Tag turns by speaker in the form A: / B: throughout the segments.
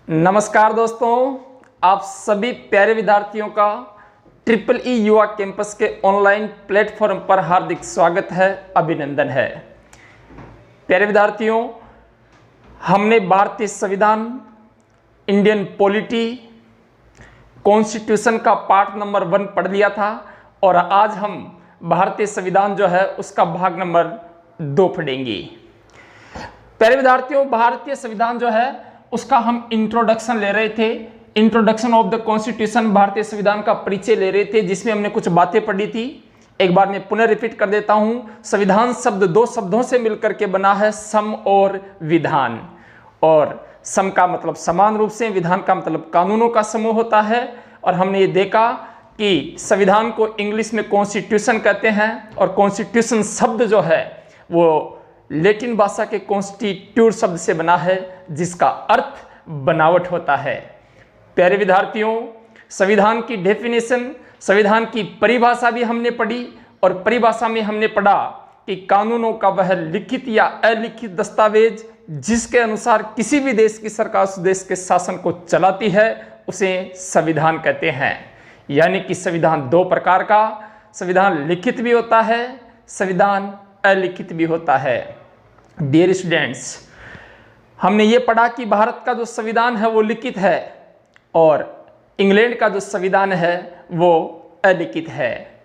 A: नमस्कार दोस्तों, आप सभी प्यारे विद्यार्थियों का ट्रिपल ई युवा कैंपस के ऑनलाइन प्लेटफॉर्म पर हार्दिक स्वागत है, अभिनंदन है। प्यारे विद्यार्थियों, हमने भारतीय संविधान, इंडियन पॉलिटी, कॉन्स्टिट्यूशन का पार्ट नंबर 1 पढ़ लिया था और आज हम भारतीय संविधान जो है उसका भाग नंबर 2 पढ़ेंगे। प्यारे विद्यार्थियों, भारतीय संविधान जो है उसका हम इंट्रोडक्शन ले रहे थे। इंट्रोडक्शन ऑफ द कॉन्स्टिट्यूशन, भारतीय संविधान का परिचय ले रहे थे, जिसमें हमने कुछ बातें पढ़ी थी। एक बार मैं पुनः रिपीट कर देता हूं। संविधान शब्द 2 शब्दों से मिलकर के बना है, सम और विधान। और सम का मतलब समान रूप से, विधान का मतलब कानूनों का समूह होता है। और हमने ये देखा कि संविधान को इंग्लिश में कॉन्स्टिट्यूशन कहते हैं और कॉन्स्टिट्यूशन शब्द जो है वो लैटिन भाषा के कॉन्स्टिट्यूट शब्द से बना है, जिसका अर्थ बनावट होता है। प्यारे विद्यार्थियों, संविधान की डेफिनेशन, संविधान की परिभाषा भी हमने पढ़ी और परिभाषा में हमने पढ़ा कि कानूनों का वह लिखित या अलिखित दस्तावेज जिसके अनुसार किसी भी देश की सरकार उस देश के शासन को चलाती है, उसे संविधान कहते हैं। यानी कि संविधान 2 प्रकार का, संविधान लिखित भी होता है, संविधान अलिखित भी होता है। डियर स्टूडेंट्स, हमने ये पढ़ा कि भारत का जो संविधान है वो लिखित है और इंग्लैंड का जो संविधान है वो अलिखित है।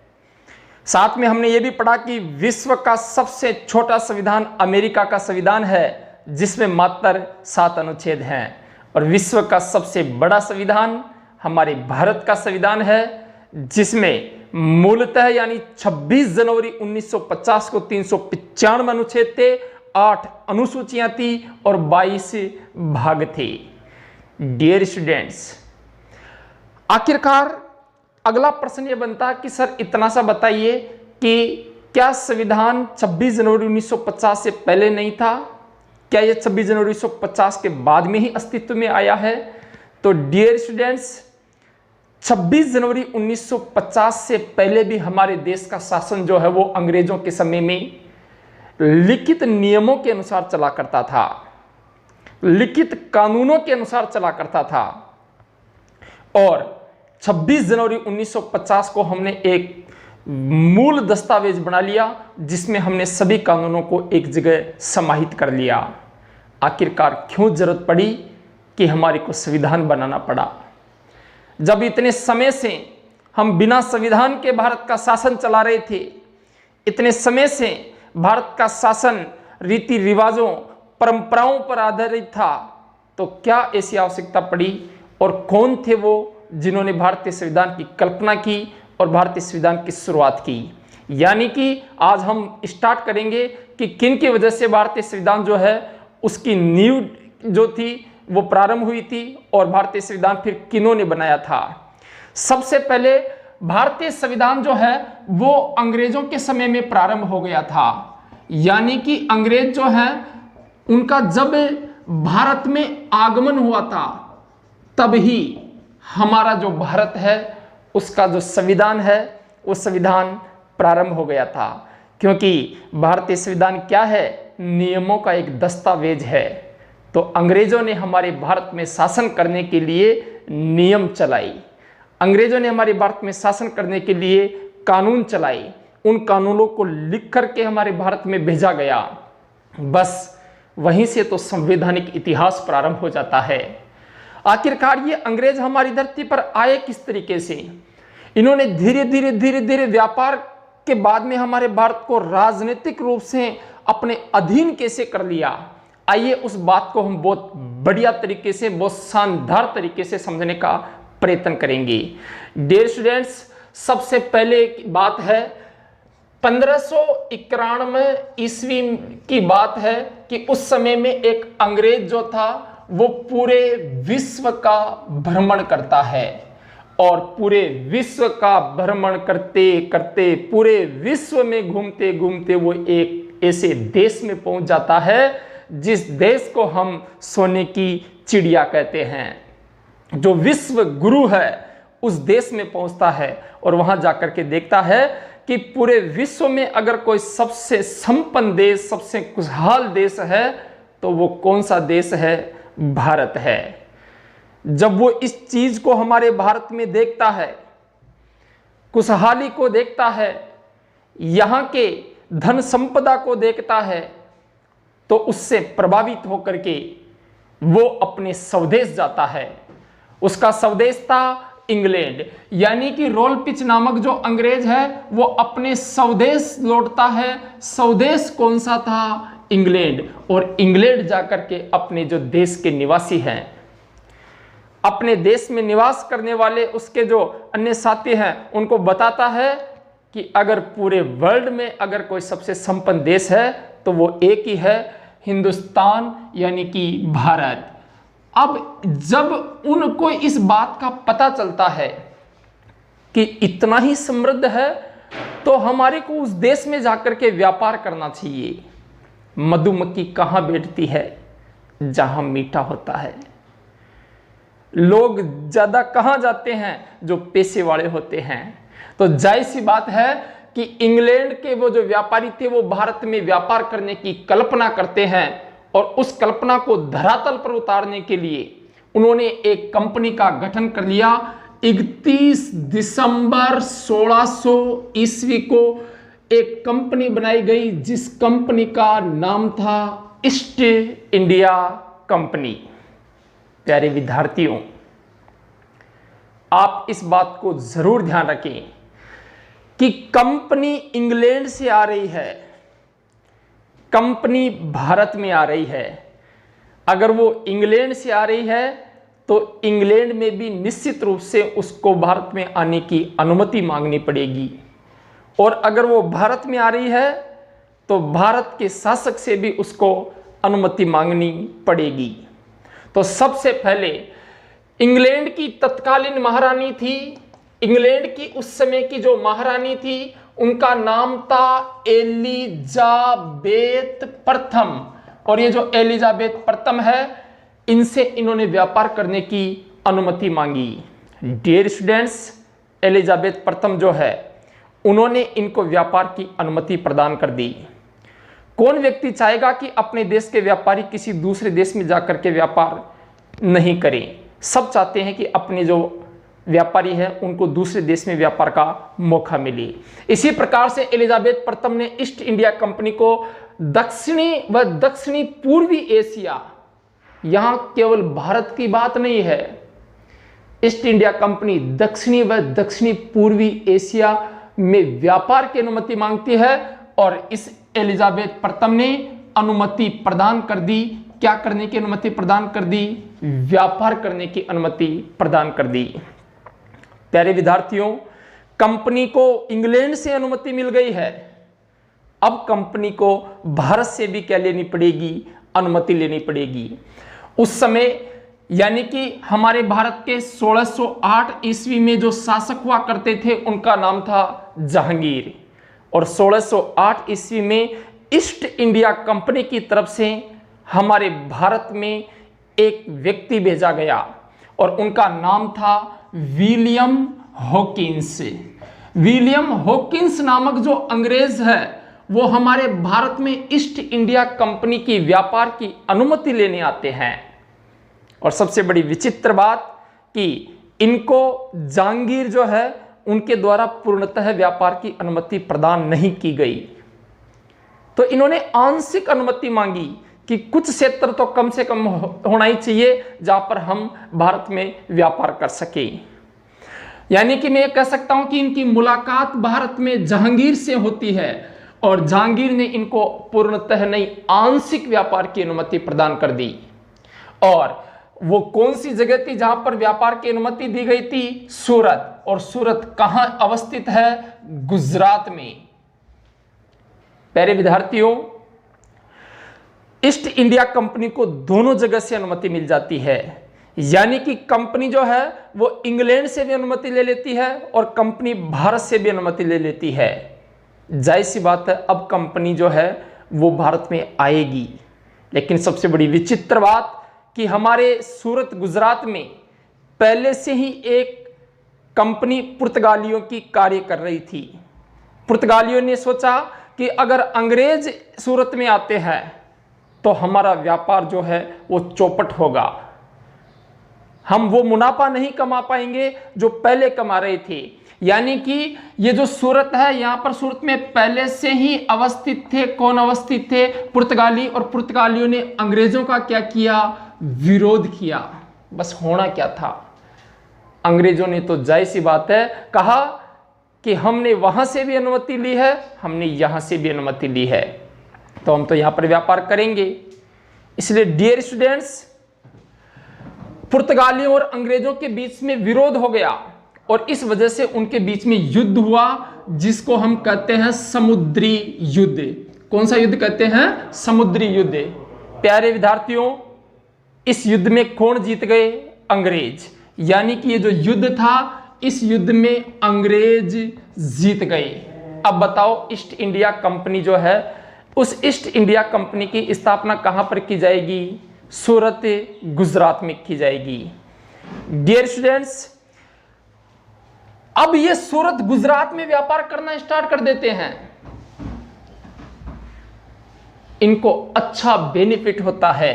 A: साथ में हमने ये भी पढ़ा कि विश्व का सबसे छोटा संविधान अमेरिका का संविधान है, जिसमें मात्र 7 अनुच्छेद हैं। और विश्व का सबसे बड़ा संविधान हमारे भारत का संविधान है, जिसमें मूलतः यानी 26 जनवरी 1950 को 395 अनुच्छेद थे, 8 अनुसूचियां थी और 22 भाग थे। डियर स्टूडेंट्स, आखिरकार अगला प्रश्न यह बनता है कि सर इतना सा बताइए कि क्या संविधान 26 जनवरी 1950 से पहले नहीं था? क्या यह 26 जनवरी 1950 के बाद में ही अस्तित्व में आया है? तो डियर स्टूडेंट्स, 26 जनवरी 1950 से पहले भी हमारे देश का शासन जो है वो अंग्रेजों के समय में लिखित नियमों के अनुसार चला करता था, लिखित कानूनों के अनुसार चला करता था। और 26 जनवरी 1950 को हमने एक मूल दस्तावेज बना लिया, जिसमें हमने सभी कानूनों को एक जगह समाहित कर लिया। आखिरकार क्यों जरूरत पड़ी कि हमारे को संविधान बनाना पड़ा, जब इतने समय से हम बिना संविधान के भारत का शासन चला रहे थे? इतने समय से भारत का शासन रीति रिवाजों, परंपराओं पर आधारित था, तो क्या ऐसी आवश्यकता पड़ी? और कौन थे वो जिन्होंने भारतीय संविधान की कल्पना की और भारतीय संविधान की शुरुआत की? यानी कि आज हम स्टार्ट करेंगे कि किन की वजह से भारतीय संविधान जो है उसकी नींव जो थी वो प्रारंभ हुई थी और भारतीय संविधान फिर किन्होंने बनाया था। सबसे पहले भारतीय संविधान जो है वो अंग्रेजों के समय में प्रारंभ हो गया था। यानी कि अंग्रेज जो है उनका जब भारत में आगमन हुआ था, तब ही हमारा जो भारत है उसका जो संविधान है वो संविधान प्रारंभ हो गया था। क्योंकि भारतीय संविधान क्या है? नियमों का एक दस्तावेज है। तो अंग्रेजों ने हमारे भारत में शासन करने के लिए नियम चलाई, अंग्रेजों ने हमारे भारत में शासन करने के लिए कानून चलाई, उन कानूनों को लिख करके हमारे भारत में भेजा गया। बस वहीं से तो संवैधानिक इतिहास प्रारंभ हो जाता है। आखिरकार ये अंग्रेज हमारी धरती पर आए किस तरीके से? इन्होंने धीरे धीरे व्यापार के बाद में हमारे भारत को राजनीतिक रूप से अपने अधीन कैसे कर लिया? आइए उस बात को हम बहुत बढ़िया तरीके से, बहुत शानदार तरीके से समझने का प्रयत्न करेंगे। डियर स्टूडेंट्स, सबसे पहले बात है 1591 ईस्वी की बात है कि उस समय में एक अंग्रेज जो था वो पूरे विश्व का भ्रमण करता है और पूरे विश्व का भ्रमण करते करते, पूरे विश्व में घूमते घूमते वो एक ऐसे देश में पहुंच जाता है जिस देश को हम सोने की चिड़िया कहते हैं। जो विश्व गुरु है उस देश में पहुंचता है और वहां जाकर के देखता है कि पूरे विश्व में अगर कोई सबसे संपन्न देश, सबसे खुशहाल देश है तो वो कौन सा देश है? भारत है। जब वो इस चीज को हमारे भारत में देखता है, खुशहाली को देखता है, यहाँ के धन संपदा को देखता है, तो उससे प्रभावित होकर के वो अपने स्वदेश जाता है। उसका स्वदेश था इंग्लैंड, यानी कि रोल पिच नामक जो अंग्रेज है वो अपने स्वदेश लौटता है। स्वदेश कौन सा था? इंग्लैंड। और इंग्लैंड जाकर के अपने जो देश के निवासी हैं, अपने देश में निवास करने वाले उसके जो अन्य साथी हैं, उनको बताता है कि अगर पूरे वर्ल्ड में अगर कोई सबसे संपन्न देश है तो वो एक ही है, हिंदुस्तान, यानी कि भारत। अब जब उनको इस बात का पता चलता है कि इतना ही समृद्ध है, तो हमारे को उस देश में जाकर के व्यापार करना चाहिए। मधुमक्खी कहाँ बैठती है? जहां मीठा होता है। लोग ज्यादा कहाँ जाते हैं? जो पैसे वाले होते हैं। तो जाहिर सी बात है कि इंग्लैंड के वो जो व्यापारी थे वो भारत में व्यापार करने की कल्पना करते हैं, और उस कल्पना को धरातल पर उतारने के लिए उन्होंने एक कंपनी का गठन कर लिया। 31 दिसंबर 1600 ईस्वी को एक कंपनी बनाई गई, जिस कंपनी का नाम था ईस्ट इंडिया कंपनी। प्यारे विद्यार्थियों, आप इस बात को जरूर ध्यान रखें कि कंपनी इंग्लैंड से आ रही है, कंपनी भारत में आ रही है। अगर वो इंग्लैंड से आ रही है तो इंग्लैंड में भी निश्चित रूप से उसको भारत में आने की अनुमति मांगनी पड़ेगी, और अगर वो भारत में आ रही है तो भारत के शासक से भी उसको अनुमति मांगनी पड़ेगी। तो सबसे पहले इंग्लैंड की तत्कालीन महारानी थी, इंग्लैंड की उस समय की जो महारानी थी उनका नाम था एलिजाबेथ प्रथम। और ये जो एलिजाबेथ प्रथम है, इनसे इन्होंने व्यापार करने की अनुमति मांगी। डियर स्टूडेंट्स, एलिजाबेथ प्रथम जो है उन्होंने इनको व्यापार की अनुमति प्रदान कर दी। कौन व्यक्ति चाहेगा कि अपने देश के व्यापारी किसी दूसरे देश में जाकर के व्यापार नहीं करें? सब चाहते हैं कि अपने जो व्यापारी है उनको दूसरे देश में व्यापार का मौका मिले। इसी प्रकार से एलिजाबेथ प्रथम ने ईस्ट इंडिया कंपनी को दक्षिणी व दक्षिणी पूर्वी एशिया, यहां केवल भारत की बात नहीं है, ईस्ट इंडिया कंपनी दक्षिणी व दक्षिणी पूर्वी एशिया में व्यापार की अनुमति मांगती है, और इस एलिजाबेथ प्रथम ने अनुमति प्रदान कर दी। क्या करने की अनुमति प्रदान कर दी? व्यापार करने की अनुमति प्रदान कर दी। प्यारे विद्यार्थियों, कंपनी को इंग्लैंड से अनुमति मिल गई है, अब कंपनी को भारत से भी क्या लेनी पड़ेगी? अनुमति लेनी पड़ेगी। उस समय यानी कि हमारे भारत के 1608 ईस्वी में जो शासक हुआ करते थे उनका नाम था जहांगीर, और 1608 ईस्वी में ईस्ट इंडिया कंपनी की तरफ से हमारे भारत में एक व्यक्ति भेजा गया, और उनका नाम था विलियम हॉकिंस। विलियम हॉकिंस नामक जो अंग्रेज है वो हमारे भारत में ईस्ट इंडिया कंपनी की व्यापार की अनुमति लेने आते हैं। और सबसे बड़ी विचित्र बात कि इनको जहांगीर जो है उनके द्वारा पूर्णतः व्यापार की अनुमति प्रदान नहीं की गई, तो इन्होंने आंशिक अनुमति मांगी कि कुछ क्षेत्र तो कम से कम होना ही चाहिए जहां पर हम भारत में व्यापार कर सकें। यानी कि मैं कह सकता हूं कि इनकी मुलाकात भारत में जहांगीर से होती है, और जहांगीर ने इनको पूर्णतः नहीं आंशिक व्यापार की अनुमति प्रदान कर दी। और वो कौन सी जगह थी जहां पर व्यापार की अनुमति दी गई थी? सूरत। और सूरत कहां अवस्थित है? गुजरात में। प्यारे विद्यार्थियों, ईस्ट इंडिया कंपनी को दोनों जगह से अनुमति मिल जाती है, यानी कि कंपनी जो है वो इंग्लैंड से भी अनुमति ले लेती है और कंपनी भारत से भी अनुमति ले लेती है। जाहिर सी बात है अब कंपनी जो है वो भारत में आएगी। लेकिन सबसे बड़ी विचित्र बात कि हमारे सूरत गुजरात में पहले से ही एक कंपनी पुर्तगालियों की कार्य कर रही थी। पुर्तगालियों ने सोचा कि अगर अंग्रेज सूरत में आते हैं तो हमारा व्यापार जो है वो चौपट होगा, हम वो मुनाफा नहीं कमा पाएंगे जो पहले कमा रहे थे। यानी कि ये जो सूरत है, यहां पर सूरत में पहले से ही अवस्थित थे। कौन अवस्थित थे? पुर्तगाली। और पुर्तगालियों ने अंग्रेजों का क्या किया? विरोध किया। बस होना क्या था, अंग्रेजों ने तो जाहिर सी बात है कहा कि हमने वहां से भी अनुमति ली है, हमने यहां से भी अनुमति ली है, तो हम तो यहां पर व्यापार करेंगे। इसलिए डियर स्टूडेंट्स, पुर्तगालियों और अंग्रेजों के बीच में विरोध हो गया और इस वजह से उनके बीच में युद्ध हुआ, जिसको हम कहते हैं समुद्री युद्ध। कौन सा युद्ध कहते हैं? समुद्री युद्ध। प्यारे विद्यार्थियों, इस युद्ध में कौन जीत गए? अंग्रेज। यानी कि ये जो युद्ध था, इस युद्ध में अंग्रेज जीत गए। अब बताओ, ईस्ट इंडिया कंपनी जो है, उस ईस्ट इंडिया कंपनी की स्थापना कहां पर की जाएगी? सूरत, गुजरात में की जाएगी। डियर स्टूडेंट्स, अब ये सूरत गुजरात में व्यापार करना स्टार्ट कर देते हैं। इनको अच्छा बेनिफिट होता है,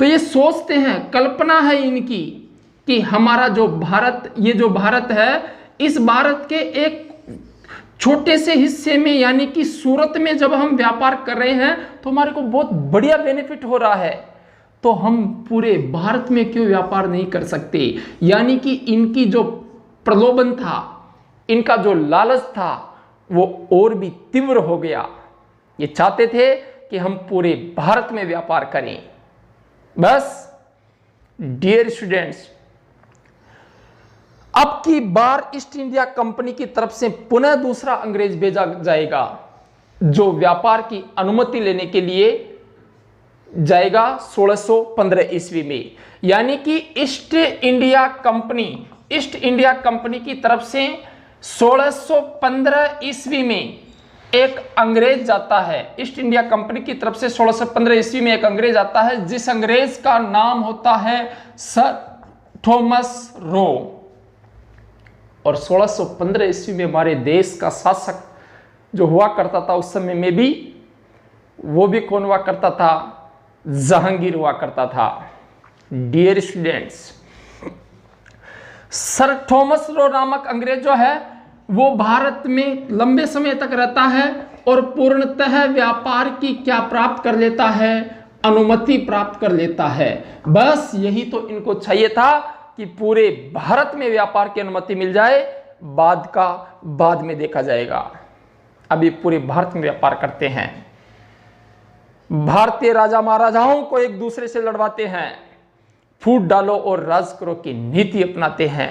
A: तो ये सोचते हैं, कल्पना है इनकी कि हमारा जो भारत, ये जो भारत है, इस भारत के एक छोटे से हिस्से में यानी कि सूरत में जब हम व्यापार कर रहे हैं तो हमारे को बहुत बढ़िया बेनिफिट हो रहा है, तो हम पूरे भारत में क्यों व्यापार नहीं कर सकते? यानी कि इनकी जो प्रलोभन था, इनका जो लालच था, वो और भी तीव्र हो गया। ये चाहते थे कि हम पूरे भारत में व्यापार करें। बस डियर स्टूडेंट्स, अब की बार ईस्ट इंडिया कंपनी की तरफ से पुनः दूसरा अंग्रेज भेजा जाएगा, जो व्यापार की अनुमति लेने के लिए जाएगा 1615 ईस्वी में। यानी कि ईस्ट इंडिया कंपनी की तरफ से 1615 ईस्वी में एक अंग्रेज जाता है। ईस्ट इंडिया कंपनी की तरफ से 1615 ईस्वी में एक अंग्रेज आता है, जिस अंग्रेज का नाम होता है सर थॉमस रो। और 1615 ईस्वी में हमारे देश का शासक जो हुआ करता था उस समय में भी, वो भी कौन हुआ करता था? जहांगीर हुआ करता था। Dear students, sir Thomas Roe नामक अंग्रेज जो है वो भारत में लंबे समय तक रहता है और पूर्णतः व्यापार की क्या प्राप्त कर लेता है? अनुमति प्राप्त कर लेता है। बस यही तो इनको चाहिए था कि पूरे भारत में व्यापार की अनुमति मिल जाए, बाद में देखा जाएगा। अभी पूरे भारत में व्यापार करते हैं। भारतीय राजा महाराजाओं को एक दूसरे से लड़वाते हैं, फूट डालो और राज करो की नीति अपनाते हैं।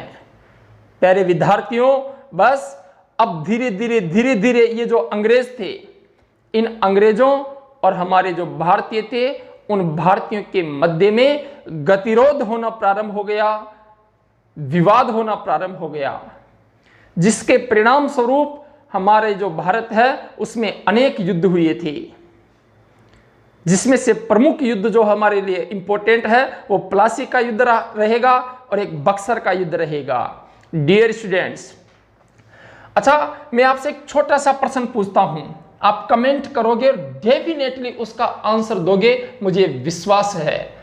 A: प्यारे विद्यार्थियों, बस अब धीरे धीरे ये जो अंग्रेज थे, इन अंग्रेजों और हमारे जो भारतीय थे, उन भारतीयों के मध्य में गतिरोध होना प्रारंभ हो गया, विवाद होना प्रारंभ हो गया, जिसके परिणाम स्वरूप हमारे जो भारत है उसमें अनेक युद्ध हुए थे, जिसमें से प्रमुख युद्ध जो हमारे लिए इंपॉर्टेंट है वो प्लासी का युद्ध रहेगा और एक बक्सर का युद्ध रहेगा। डियर स्टूडेंट्स, अच्छा, मैं आपसे एक छोटा सा प्रश्न पूछता हूं, आप कमेंट करोगे और डेफिनेटली उसका आंसर दोगे, मुझे विश्वास है।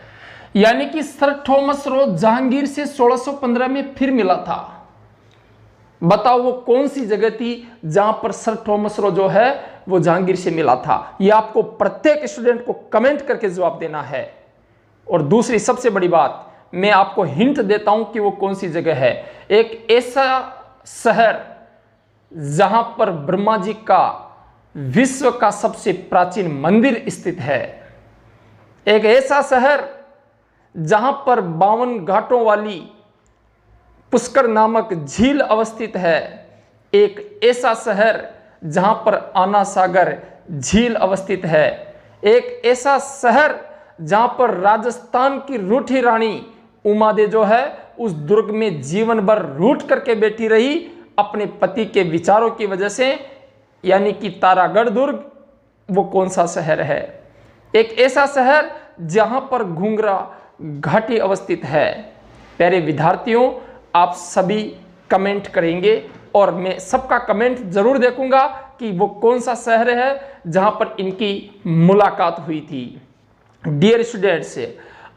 A: यानी कि सर थॉमस रो जहांगीर से 1615 में फिर मिला था। बताओ वो कौन सी जगह थी जहां पर सर थॉमस रो जो है वो जहांगीर से मिला था? ये आपको प्रत्येक स्टूडेंट को कमेंट करके जवाब देना है। और दूसरी सबसे बड़ी बात, मैं आपको हिंट देता हूं कि वो कौन सी जगह है। एक ऐसा शहर जहां पर ब्रह्मा जी का विश्व का सबसे प्राचीन मंदिर स्थित है। एक ऐसा शहर जहां पर 52 घाटों वाली पुष्कर नामक झील अवस्थित है। एक ऐसा शहर जहां पर आना सागर झील अवस्थित है। एक ऐसा शहर जहां पर राजस्थान की रूठी रानी उमादे जो है उस दुर्ग में जीवन भर रूठ करके बैठी रही अपने पति के विचारों की वजह से, यानी कि तारागढ़ दुर्ग। वो कौन सा शहर है? एक ऐसा शहर जहां पर घुंगरा घाटी अवस्थित है। प्यारे विद्यार्थियों, आप सभी कमेंट करेंगे और मैं सबका कमेंट जरूर देखूंगा कि वो कौन सा शहर है जहां पर इनकी मुलाकात हुई थी। डियर स्टूडेंट्स,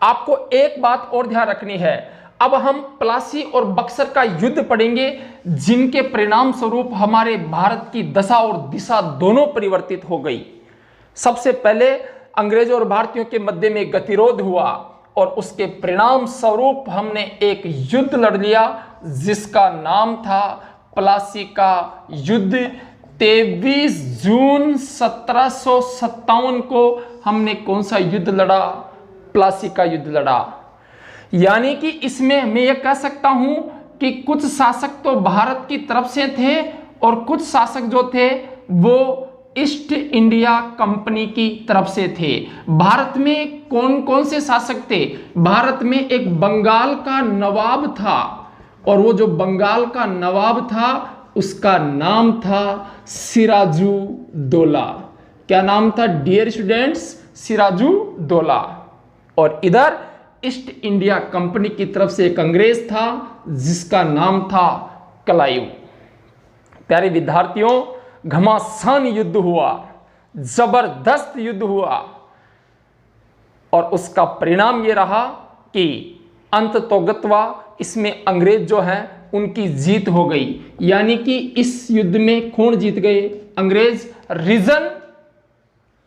A: आपको एक बात और ध्यान रखनी है। अब हम प्लासी और बक्सर का युद्ध पढ़ेंगे, जिनके परिणाम स्वरूप हमारे भारत की दशा और दिशा दोनों परिवर्तित हो गई। सबसे पहले अंग्रेजों और भारतीयों के मध्य में गतिरोध हुआ और उसके परिणाम स्वरूप हमने एक युद्ध लड़ लिया जिसका नाम था प्लासी का युद्ध। 23 जून 1757 को हमने कौन सा युद्ध लड़ा? प्लासी का युद्ध लड़ा। यानी कि इसमें मैं यह कह सकता हूं कि कुछ शासक तो भारत की तरफ से थे और कुछ शासक जो थे वो ईस्ट इंडिया कंपनी की तरफ से थे। भारत में कौन कौन से शासक थे? भारत में एक बंगाल का नवाब था और वो जो बंगाल का नवाब था उसका नाम था सिराजुद्दौला। क्या नाम था डियर स्टूडेंट्स? सिराजुद्दौला। और इधर ईस्ट इंडिया कंपनी की तरफ से एक अंग्रेज था जिसका नाम था क्लाइव। प्यारे विद्यार्थियों, घमासान युद्ध हुआ, जबरदस्त युद्ध हुआ और उसका परिणाम ये रहा कि अंततोगत्वा इसमें अंग्रेज जो हैं उनकी जीत हो गई। यानी कि इस युद्ध में कौन जीत गए? अंग्रेज। रीजन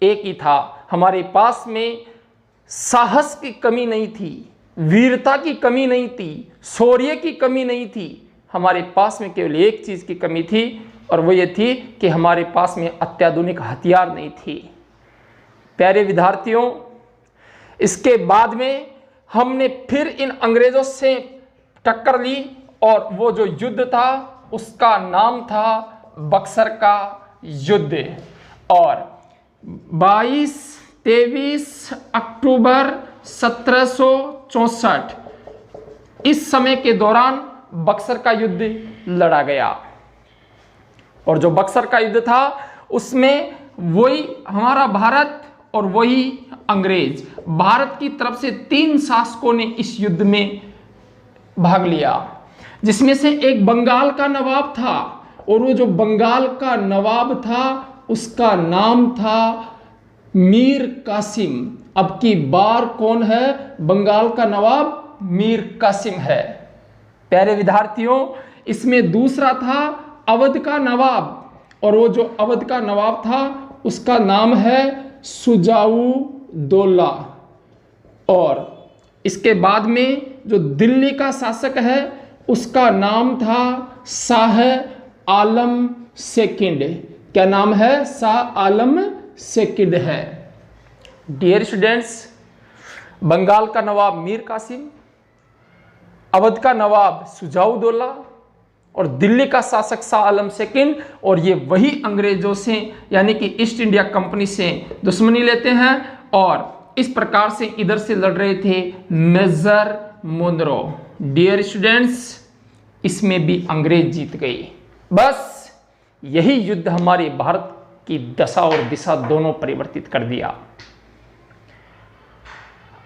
A: एक ही था, हमारे पास में साहस की कमी नहीं थी, वीरता की कमी नहीं थी, शौर्य की कमी नहीं थी। हमारे पास में केवल एक चीज की कमी थी और वो ये थी कि हमारे पास में अत्याधुनिक हथियार नहीं थी। प्यारे विद्यार्थियों, इसके बाद में हमने फिर इन अंग्रेजों से टक्कर ली और वो जो युद्ध था उसका नाम था बक्सर का युद्ध। और 23 अक्टूबर 1764 इस समय के दौरान बक्सर का युद्ध लड़ा गया। और जो बक्सर का युद्ध था उसमें वही हमारा भारत और वही अंग्रेज, भारत की तरफ से 3 शासकों ने इस युद्ध में भाग लिया, जिसमें से एक बंगाल का नवाब था और वो जो बंगाल का नवाब था उसका नाम था मीर कासिम। अब की बार कौन है बंगाल का नवाब? मीर कासिम है। प्यारे विद्यार्थियों, इसमें दूसरा था अवध का नवाब और वो जो अवध का नवाब था उसका नाम है शुजाउद्दौला। और इसके बाद में जो दिल्ली का शासक है उसका नाम था शाह आलम सेकंड। क्या नाम है? शाह आलम सेकंड है। डियर स्टूडेंट्स, बंगाल का नवाब मीर कासिम, अवध का नवाब शुजाउद्दौला और दिल्ली का शासक शाह आलम सेकंड, और ये वही अंग्रेजों से यानी कि ईस्ट इंडिया कंपनी से दुश्मनी लेते हैं और इस प्रकार से इधर से लड़ रहे थे मेजर मुनरो। डियर स्टूडेंट्स, इसमें भी अंग्रेज जीत गए। बस यही युद्ध हमारे भारत की दशा और दिशा दोनों परिवर्तित कर दिया।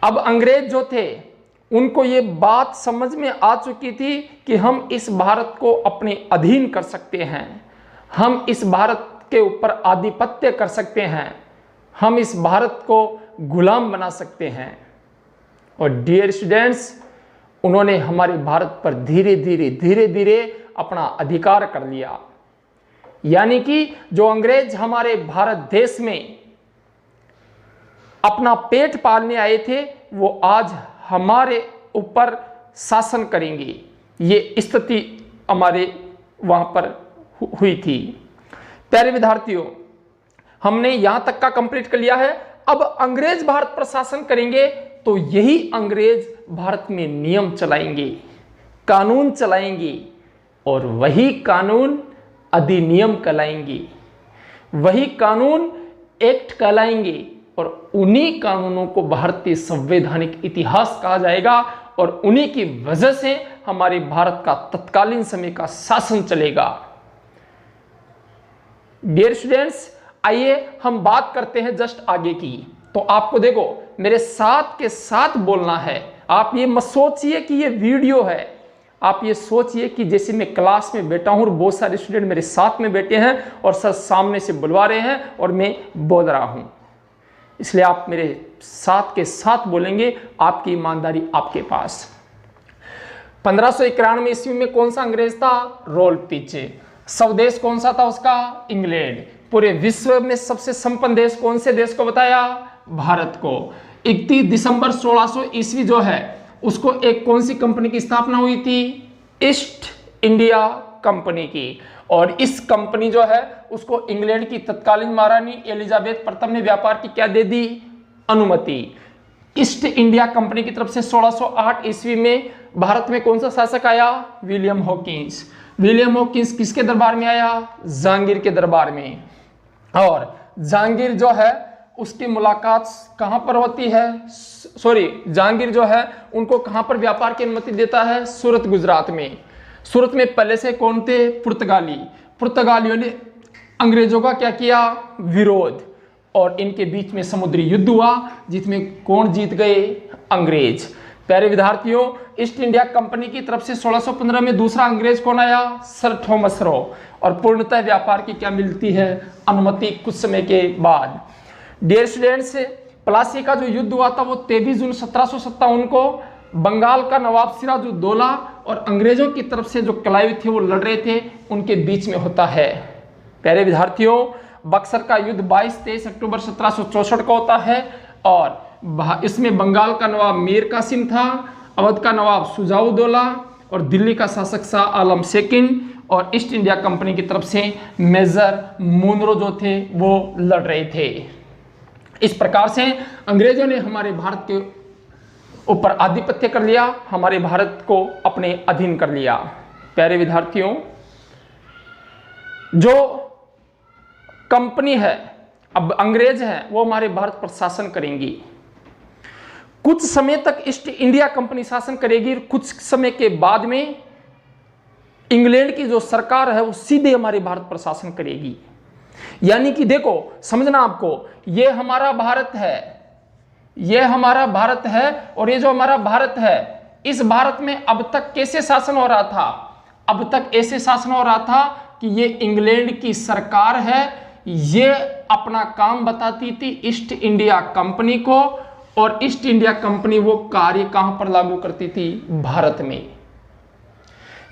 A: अब अंग्रेज जो थे उनको ये बात समझ में आ चुकी थी कि हम इस भारत को अपने अधीन कर सकते हैं, हम इस भारत के ऊपर आधिपत्य कर सकते हैं, हम इस भारत को गुलाम बना सकते हैं। और डियर स्टूडेंट्स, उन्होंने हमारे भारत पर धीरे धीरे अपना अधिकार कर लिया। यानी कि जो अंग्रेज हमारे भारत देश में अपना पेट पालने आए थे वो आज हमारे ऊपर शासन करेंगे, ये स्थिति हमारे वहां पर हुई थी। प्यारे विद्यार्थियों, हमने यहां तक का कंप्लीट कर लिया है। अब अंग्रेज भारत पर शासन करेंगे तो यही अंग्रेज भारत में नियम चलाएंगे, कानून चलाएंगे और वही कानून अधिनियम कहलाएंगे, वही कानून एक्ट कहलाएंगे और उन्हीं कानूनों को भारतीय संवैधानिक इतिहास कहा जाएगा और उन्हीं की वजह से हमारे भारत का तत्कालीन समय का शासन चलेगा। डियर स्टूडेंट्स, आइए हम बात करते हैं जस्ट आगे की। तो आपको देखो मेरे साथ के साथ बोलना है, आप ये मत सोचिए कि ये वीडियो है, आप ये सोचिए कि जैसे मैं क्लास में बैठा हूं और बहुत सारे स्टूडेंट मेरे साथ में बैठे हैं और सर सामने से बुलवा रहे हैं और मैं बोल रहा हूं, इसलिए आप मेरे साथ के साथ बोलेंगे, आपकी ईमानदारी आपके पास। 1591 ईस्वी में कौन सा अंग्रेज था? रोलपिच। स्वदेश कौन सा था उसका? इंग्लैंड। पूरे विश्व में सबसे संपन्न देश कौन से देश को बताया? भारत को। 31 दिसंबर 1600 ईस्वी जो है उसको एक कौन सी कंपनी की स्थापना हुई थी? ईस्ट इंडिया कंपनी की। और इस कंपनी जो है उसको इंग्लैंड की तत्कालीन महारानी एलिजाबेथ प्रथम ने व्यापार की क्या दे दी? अनुमति। ईस्ट इंडिया कंपनी की तरफ से 1608 ईस्वी में भारत में कौन सा शासक आया? William Hawkins. विलियम हॉकिंस किसके दरबार में आया? जहांगीर के दरबार में। और जहांगीर जो है उसकी मुलाकात कहां पर होती है? जहांगीर जो है उनको कहां पर व्यापार की अनुमति देता है? सूरत, गुजरात में। सूरत में पहले से कौन थे? पुर्तगाली। पुर्तगालियों ने अंग्रेजों का क्या किया? विरोध। और इनके बीच में समुद्री युद्ध हुआ जिसमें कौन जीत गए? अंग्रेज। प्यारे विद्यार्थियों, ईस्ट इंडिया कंपनी की तरफ से 1615 में दूसरा अंग्रेज कौन आया? सर थॉमस रो। और पूर्णतः व्यापार की क्या मिलती है? अनुमति कुछ समय के बाद। डियर स्टूडेंट्स, प्लासी का जो युद्ध हुआ था वो 23 जून 1757 को बंगाल का नवाब सिराजुद्दौला और अंग्रेजों की तरफ से जो क्लाइव थे वो लड़ रहे थे उनके बीच में होता है। प्यारे विद्यार्थियों, बक्सर का युद्ध 22-23 अक्टूबर 1764 को होता है और इसमें बंगाल का नवाब मीर कासिम था, अवध का नवाब सुजाउद्दौला और दिल्ली का शासक शाह आलम सेकंड और ईस्ट इंडिया कंपनी की तरफ से मेजर मुनरो जो थे वो लड़ रहे थे। इस प्रकार से अंग्रेजों ने हमारे भारत के ऊपर आधिपत्य कर लिया, हमारे भारत को अपने अधीन कर लिया। प्यारे विद्यार्थियों, जो कंपनी है, अब अंग्रेज हैं, वो हमारे भारत पर शासन करेंगी। कुछ समय तक ईस्ट इंडिया कंपनी शासन करेगी, कुछ समय के बाद में इंग्लैंड की जो सरकार है वो सीधे हमारे भारत पर शासन करेगी। यानी कि देखो, समझना आपको, ये हमारा भारत है, ये हमारा भारत है और ये जो हमारा भारत है, इस भारत में अब तक कैसे शासन हो रहा था? अब तक ऐसे शासन हो रहा था कि ये इंग्लैंड की सरकार है, ये अपना काम बताती थी ईस्ट इंडिया कंपनी को और ईस्ट इंडिया कंपनी वो कार्य कहां पर लागू करती थी? भारत में।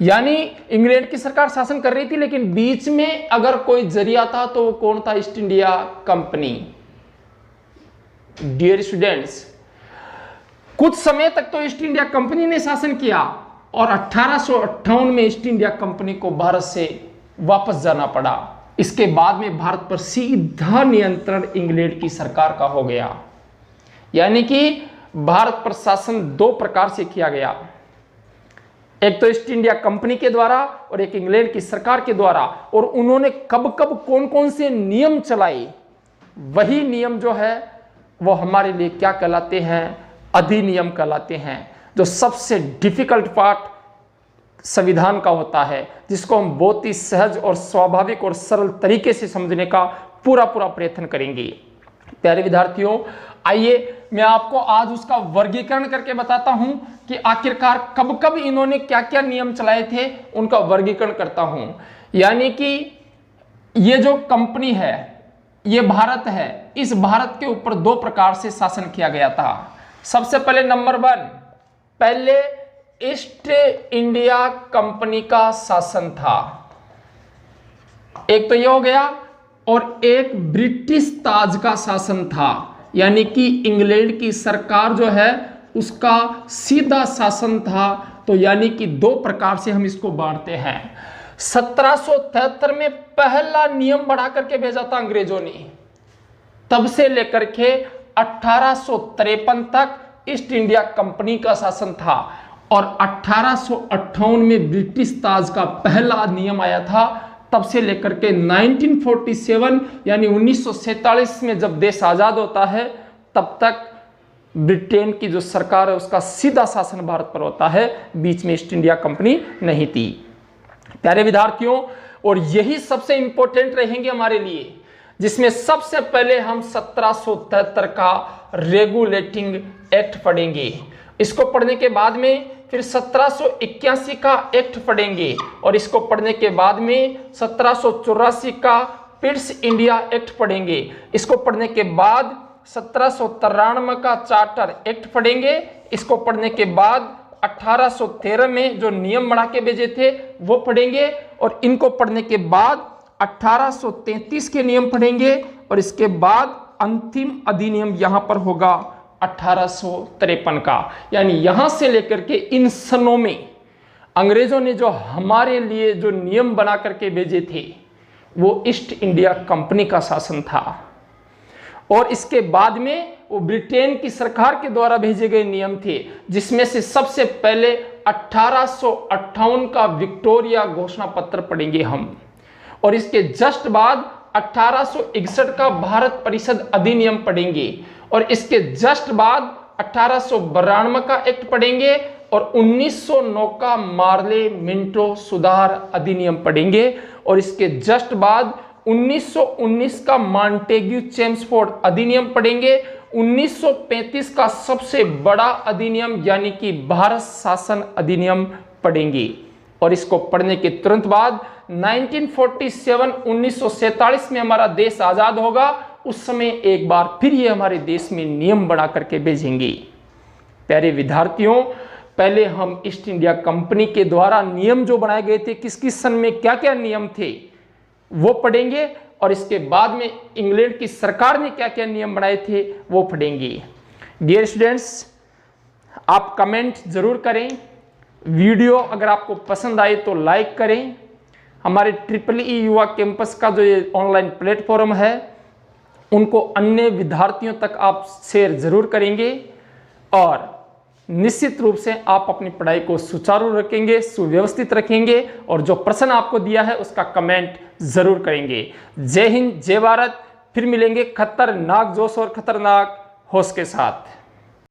A: यानी इंग्लैंड की सरकार शासन कर रही थी, लेकिन बीच में अगर कोई जरिया था तो वो कौन था? East India Company. Dear students, कुछ समय तक तो ईस्ट इंडिया कंपनी ने शासन किया और 1858 में ईस्ट इंडिया कंपनी को भारत से वापस जाना पड़ा। इसके बाद में भारत पर सीधा नियंत्रण इंग्लैंड की सरकार का हो गया। यानी कि भारत पर शासन दो प्रकार से किया गया, एक तो ईस्ट इंडिया कंपनी के द्वारा और एक इंग्लैंड की सरकार के द्वारा। और उन्होंने कब कब कौन कौन से नियम चलाए, वही नियम जो है वो हमारे लिए क्या कहलाते हैं? अधिनियम कहलाते हैं। जो सबसे डिफिकल्ट पार्ट संविधान का होता है, जिसको हम बहुत ही सहज और स्वाभाविक और सरल तरीके से समझने का पूरा प्रयत्न करेंगे। प्यारे विद्यार्थियों, आइए मैं आपको आज उसका वर्गीकरण करके बताता हूं कि आखिरकार कब कब इन्होंने क्या क्या नियम चलाए थे, उनका वर्गीकरण करता हूं। यानी कि ये जो कंपनी है, ये भारत है, इस भारत के ऊपर दो प्रकार से शासन किया गया था। सबसे पहले नंबर 1, पहले ईस्ट इंडिया कंपनी का शासन था, एक तो ये हो गया, और एक ब्रिटिश ताज का शासन था। यानी कि इंग्लैंड की सरकार जो है उसका सीधा शासन था। तो यानी कि दो प्रकार से हम इसको बांटते हैं। 1773 में पहला नियम बढ़ा करके भेजा था अंग्रेजों ने, तब से लेकर के 1853 तक ईस्ट इंडिया कंपनी का शासन था और 1858 में ब्रिटिश ताज का पहला नियम आया था। तब से लेकर के 1947 यानी 1947 में जब देश आजाद होता है, तब तक ब्रिटेन की जो सरकार है उसका सीधा शासन भारत पर होता है, बीच में ईस्ट इंडिया कंपनी नहीं थी। प्यारे विद्यार्थियों, और यही सबसे इंपॉर्टेंट रहेंगे हमारे लिए, जिसमें सबसे पहले हम 1773 का रेगुलेटिंग एक्ट पढ़ेंगे। इसको पढ़ने के बाद में फिर 1781 का एक्ट पढ़ेंगे और इसको पढ़ने के बाद में 1784 का पिट्स इंडिया एक्ट पढ़ेंगे। इसको पढ़ने के बाद 1793 का चार्टर एक्ट पढ़ेंगे। इसको पढ़ने के बाद 1813 में जो नियम बना के भेजे थे वो पढ़ेंगे, और इनको पढ़ने के बाद 1833 के नियम पढ़ेंगे, और इसके बाद अंतिम अधिनियम यहां पर होगा 1853 का। यानी यहां से लेकर के इन सनों में अंग्रेजों ने जो हमारे लिए जो नियम बना करके भेजे थे वो ईस्ट इंडिया कंपनी का शासन था, और इसके बाद में वो ब्रिटेन की सरकार के द्वारा भेजे गए नियम थे, जिसमें से सबसे पहले 1858 का विक्टोरिया घोषणा पत्र पढ़ेंगे हम, और इसके जस्ट बाद 1861 का भारत परिषद अधिनियम पढ़ेंगे, और इसके जस्ट बाद 1892 का एक्ट पढ़ेंगे, और 1909 का मार्ले मिंटो सुधार अधिनियम पढ़ेंगे, और इसके जस्ट बाद 1919 का मॉन्टेग्यू चेम्सफोर्ड अधिनियम पढ़ेंगे, 1935 का सबसे बड़ा अधिनियम यानी कि भारत शासन अधिनियम पढ़ेंगे, और इसको पढ़ने के तुरंत बाद 1947 में हमारा देश आजाद होगा, उस समय एक बार फिर ये हमारे देश में नियम बना करके भेजेंगे। प्यारे विद्यार्थियों, पहले हम ईस्ट इंडिया कंपनी के द्वारा नियम जो बनाए गए थे, किस किस सन में क्या क्या नियम थे वो पढ़ेंगे, और इसके बाद में इंग्लैंड की सरकार ने क्या क्या नियम बनाए थे वो पढ़ेंगे। डियर स्टूडेंट्स, आप कमेंट जरूर करें, वीडियो अगर आपको पसंद आए तो लाइक करें। हमारे EEE युवा कैंपस का जो ये ऑनलाइन प्लेटफॉर्म है उनको अन्य विद्यार्थियों तक आप शेयर जरूर करेंगे, और निश्चित रूप से आप अपनी पढ़ाई को सुचारू रखेंगे, सुव्यवस्थित रखेंगे, और जो प्रश्न आपको दिया है उसका कमेंट जरूर करेंगे। जय हिंद, जय भारत। फिर मिलेंगे खतरनाक जोश और खतरनाक होश के साथ।